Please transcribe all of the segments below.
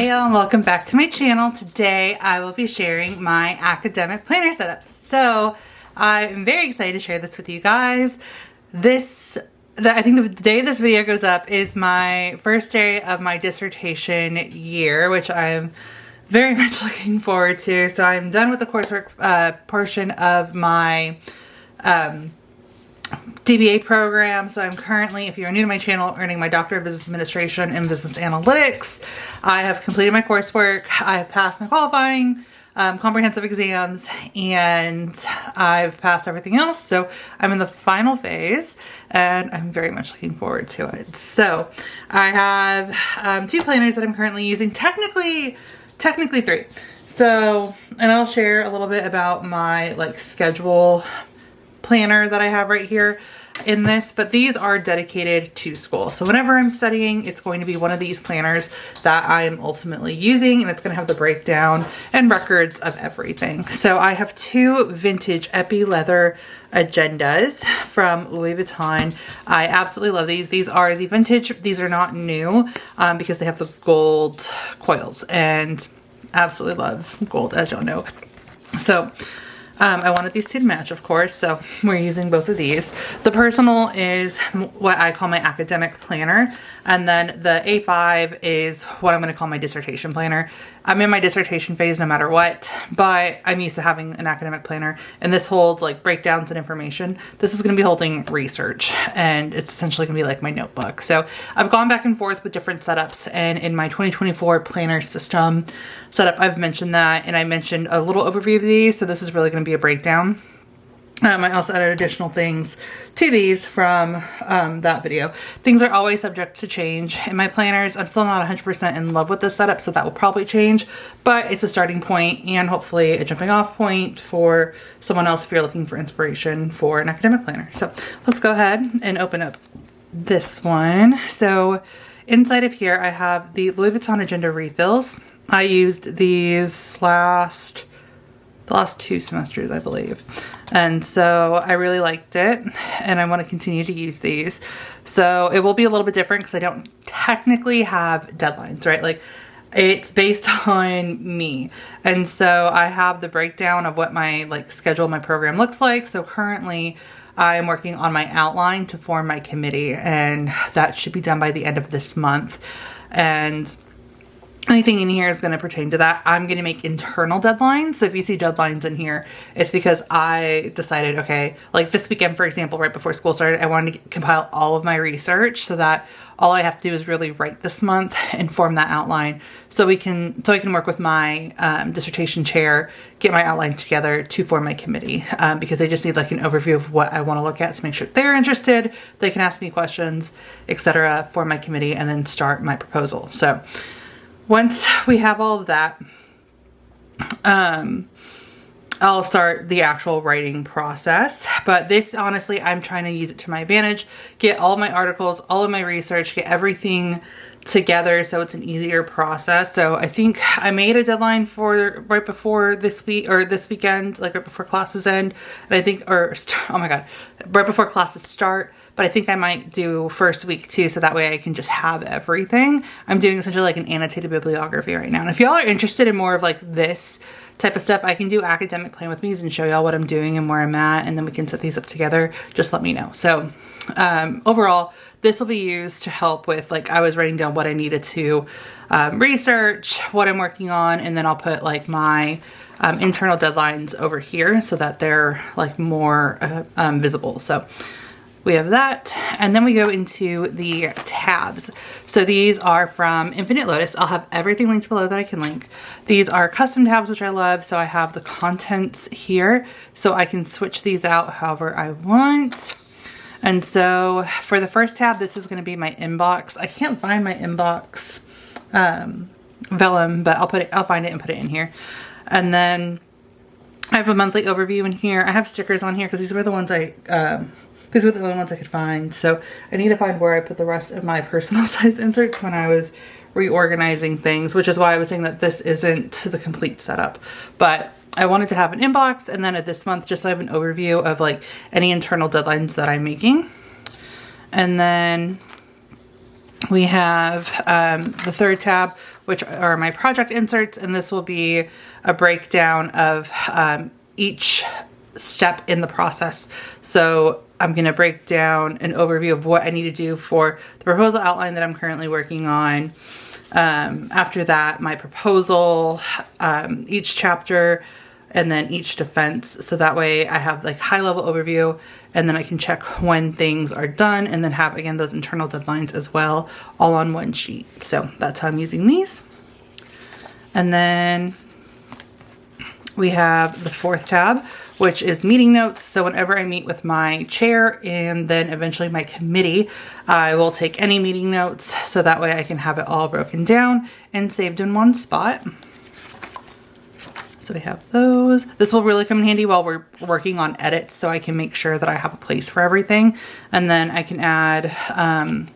Hey y'all, and welcome back to my channel. Today I will be sharing my academic planner setup. So I'm very excited to share this with you guys. I think the day this video goes up is my first day of my dissertation year, which I'm very much looking forward to. So I'm done with the coursework portion of my DBA program. So I'm currently, if you're new to my channel, earning my Doctor of Business Administration in Business Analytics. I have completed my coursework. I have passed my qualifying comprehensive exams, and I've passed everything else. So I'm in the final phase and I'm very much looking forward to it. So I have two planners that I'm currently using, technically three. So, and I'll share a little bit about my schedule planner that I have right here in this, but these are dedicated to school. So whenever I'm studying, it's going to be one of these planners that I am ultimately using, and it's going to have the breakdown and records of everything. So I have two vintage epi leather agendas from Louis Vuitton. I absolutely love these. These are the vintage. These are not new because they have the gold coils, and absolutely love gold, as y'all know. So I wanted these two to match, of course, so we're using both of these. The personal is what I call my academic planner, and then the A5 is what I'm going to call my dissertation planner. I'm in my dissertation phase no matter what, but I'm used to having an academic planner, and this holds breakdowns and information. This is going to be holding research, and it's essentially going to be like my notebook. So I've gone back and forth with different setups, and in my 2024 planner system setup, I've mentioned that, and I mentioned a little overview of these, so this is really going to be a breakdown. I also added additional things to these from that video. Things are always subject to change in my planners. I'm still not 100% in love with this setup, so that will probably change, but it's a starting point and hopefully a jumping off point for someone else if you're looking for inspiration for an academic planner. So let's go ahead and open up this one. So inside of here, I have the Louis Vuitton agenda refills. I used these the last 2 semesters, I believe. And so I really liked it, and I want to continue to use these. So it will be a little bit different because I don't technically have deadlines, right? It's based on me. And so I have the breakdown of what my schedule, my program looks like. So currently I'm working on my outline to form my committee, and that should be done by the end of this month. And anything in here is going to pertain to that. I'm going to make internal deadlines. So if you see deadlines in here, it's because I decided, okay, this weekend, for example, right before school started, I wanted to compile all of my research so that all I have to do is really write this month and form that outline. So I can work with my dissertation chair, get my outline together to form my committee because they just need an overview of what I want to look at to make sure they're interested. They can ask me questions, etc., for my committee, and then start my proposal. So once we have all of that, I'll start the actual writing process. But this, honestly, I'm trying to use it to my advantage, get all of my articles, all of my research, get everything together so it's an easier process. So I think I made a deadline for right before this week, or this weekend, right before classes end. And I think, oh my God, right before classes start. But I think I might do first week too, so that way I can just have everything. I'm doing essentially an annotated bibliography right now. And if y'all are interested in more of this type of stuff, I can do academic plan with me and show y'all what I'm doing and where I'm at, and then we can set these up together. Just let me know. So overall, this will be used to help with, I was writing down what I needed to research, what I'm working on, and then I'll put my internal deadlines over here so that they're more visible. So we have that, and then we go into the tabs. So these are from Infinite Lotus. I'll have everything linked below that I can link. These are custom tabs, which I love. So I have the contents here, so I can switch these out however I want. And so for the first tab, this is going to be my inbox. I can't find my inbox vellum, but I'll find it and put it in here. And then I have a monthly overview in here. I have stickers on here because these were the ones these were the only ones I could find. So I need to find where I put the rest of my personal size inserts when I was reorganizing things, which is why I was saying that this isn't the complete setup. But I wanted to have an inbox, and then this month just so I have an overview of any internal deadlines that I'm making. And then we have the third tab, which are my project inserts, and this will be a breakdown of each step in the process. So I'm going to break down an overview of what I need to do for the proposal outline that I'm currently working on. After that, my proposal, each chapter, and then each defense. So that way I have like high level overview, and then I can check when things are done, and then have, again, those internal deadlines as well, all on one sheet. So that's how I'm using these. And then we have the fourth tab, which is meeting notes. So whenever I meet with my chair and then eventually my committee, I will take any meeting notes so that way I can have it all broken down and saved in one spot. So we have those. This will really come in handy while we're working on edits, so I can make sure that I have a place for everything. And then I can add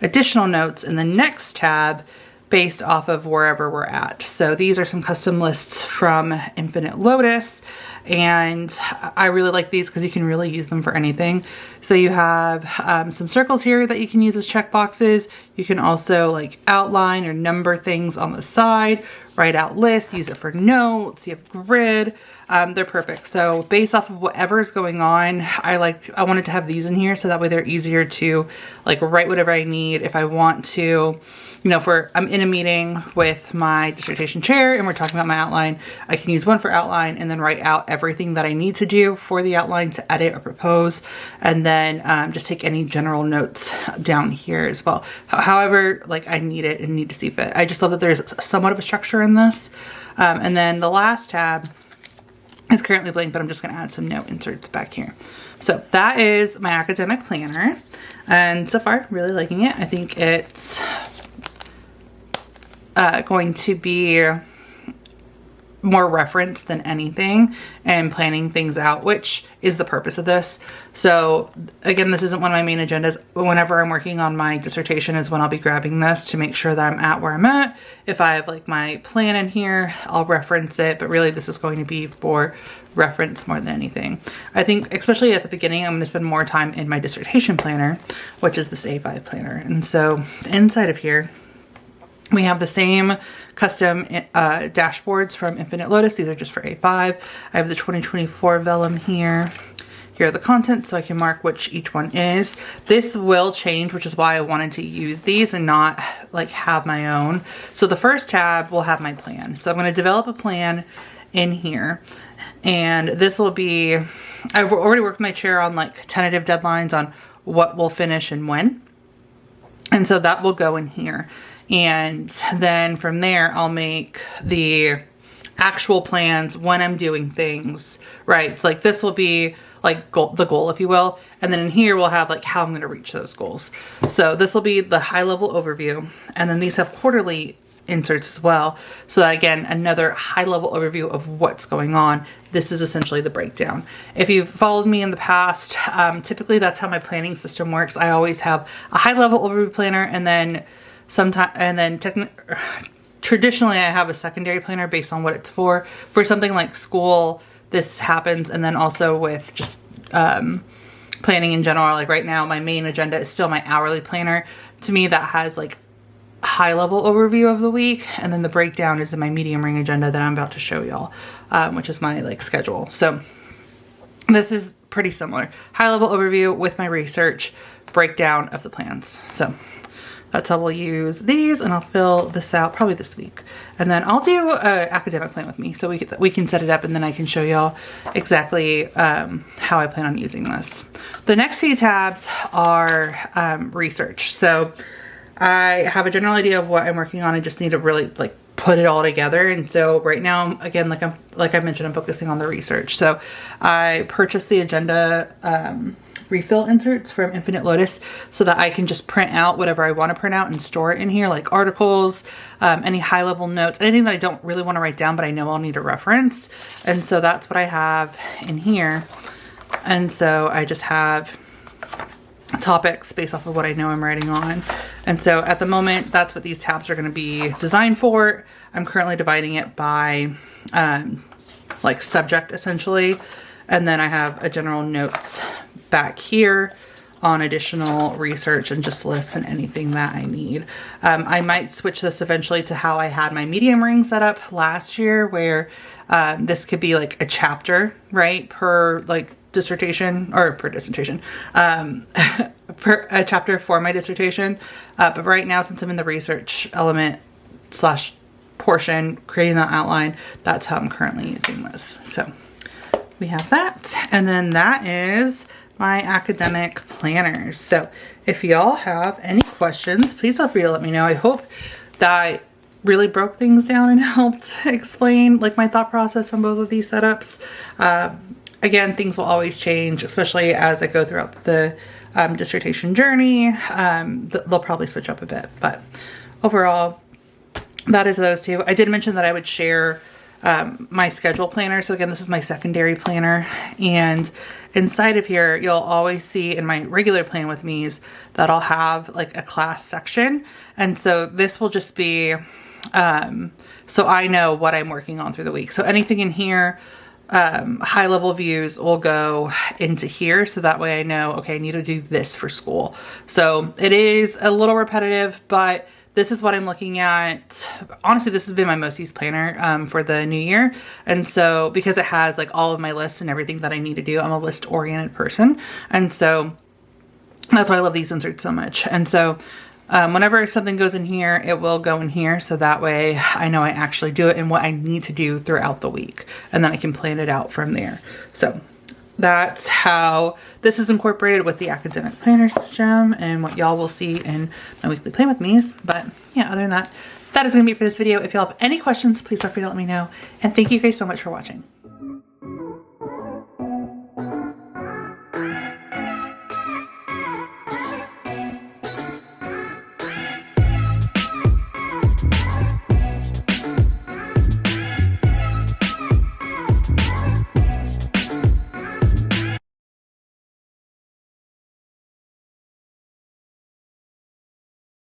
additional notes in the next tab based off of wherever we're at. So these are some custom lists from Infinite Lotus, and I really like these because you can really use them for anything. So you have some circles here that you can use as checkboxes. You can also like outline or number things on the side, write out lists, use it for notes. You have grid. They're perfect. So based off of whatever is going on, I wanted to have these in here so that way they're easier to like write whatever I need. If I want to, you know, if I'm in a meeting with my dissertation chair and we're talking about my outline, I can use one for outline and then write out everything that I need to do for the outline to edit or propose, and then just take any general notes down here as well. However, like I need it and need to see fit. I just love that there's somewhat of a structure in this. And then the last tab is currently blank, but I'm just going to add some note inserts back here. So that is my academic planner, and so far really liking it. I think it's going to be more reference than anything and planning things out, which is the purpose of this. So again, this isn't one of my main agendas. Whenever I'm working on my dissertation is when I'll be grabbing this to make sure that I'm at where I'm at. If I have like my plan in here, I'll reference it, but really this is going to be for reference more than anything. I think especially at the beginning, I'm going to spend more time in my dissertation planner, which is this A5 planner. And so inside of here, we have the same custom dashboards from Infinite Lotus. These are just for A5. I have the 2024 vellum here. Here are the contents, so I can mark which each one is. This will change, which is why I wanted to use these and not like have my own. So the first tab will have my plan. So I'm going to develop a plan in here. And this will be, I've already worked with my chair on like tentative deadlines on what will finish and when. And so that will go in here. And then from there, I'll make the actual plans when I'm doing things, right? It's like this will be like the goal, if you will. And then in here, we'll have like how I'm going to reach those goals. So this will be the high level overview. And then these have quarterly inserts as well. So that again, another high level overview of what's going on. This is essentially the breakdown. If you've followed me in the past, typically that's how my planning system works. I always have a high level overview planner, and then traditionally I have a secondary planner based on what it's for. For something like school, this happens, and then also with just planning in general. Like right now, my main agenda is still my hourly planner. To me, that has like high level overview of the week, and then the breakdown is in my medium ring agenda that I'm about to show y'all, which is my like schedule. So this is pretty similar. High level overview with my research, breakdown of the plans. So that's how we'll use these, and I'll fill this out probably this week. And then I'll do an academic plan with me so we can set it up, and then I can show y'all exactly how I plan on using this. The next few tabs are research. So I have a general idea of what I'm working on. I just need to really like put it all together. And so right now, again, like I mentioned, I'm focusing on the research. So I purchased the agenda refill inserts from Infinite Lotus so that I can just print out whatever I want to print out and store it in here, like articles, any high level notes, anything that I don't really want to write down, but I know I'll need a reference. And so that's what I have in here. And so I just have topics based off of what I know I'm writing on. And so at the moment, that's what these tabs are going to be designed for. I'm currently dividing it by like subject essentially. And then I have a general notes back here on additional research and just lists and anything that I need. I might switch this eventually to how I had my medium ring set up last year, where this could be like a chapter, right, per like dissertation, or per dissertation, per a chapter for my dissertation. But right now, since I'm in the research element slash portion, creating that outline, that's how I'm currently using this. So we have that, and then that is my academic planners. So if y'all have any questions, please feel free to let me know. I hope that I really broke things down and helped explain like my thought process on both of these setups. Again, things will always change, especially as I go throughout the dissertation journey. They'll probably switch up a bit, but overall, that is those two. I did mention that I would share my schedule planner. So again, this is my secondary planner, and inside of here, you'll always see in my regular plan with me's that I'll have like a class section. And so this will just be, so I know what I'm working on through the week. So anything in here, high level views will go into here. So that way I know, okay, I need to do this for school. So it is a little repetitive, but this is what I'm looking at. Honestly, this has been my most used planner for the new year. And so because it has like all of my lists and everything that I need to do, I'm a list oriented person. And so that's why I love these inserts so much. And so whenever something goes in here, it will go in here. So that way I know I actually do it and what I need to do throughout the week. And then I can plan it out from there. So that's how this is incorporated with the academic planner system and what y'all will see in my weekly plan with me's. But yeah, other than that, that is going to be it for this video. If y'all have any questions, please feel free to let me know. And thank you guys so much for watching.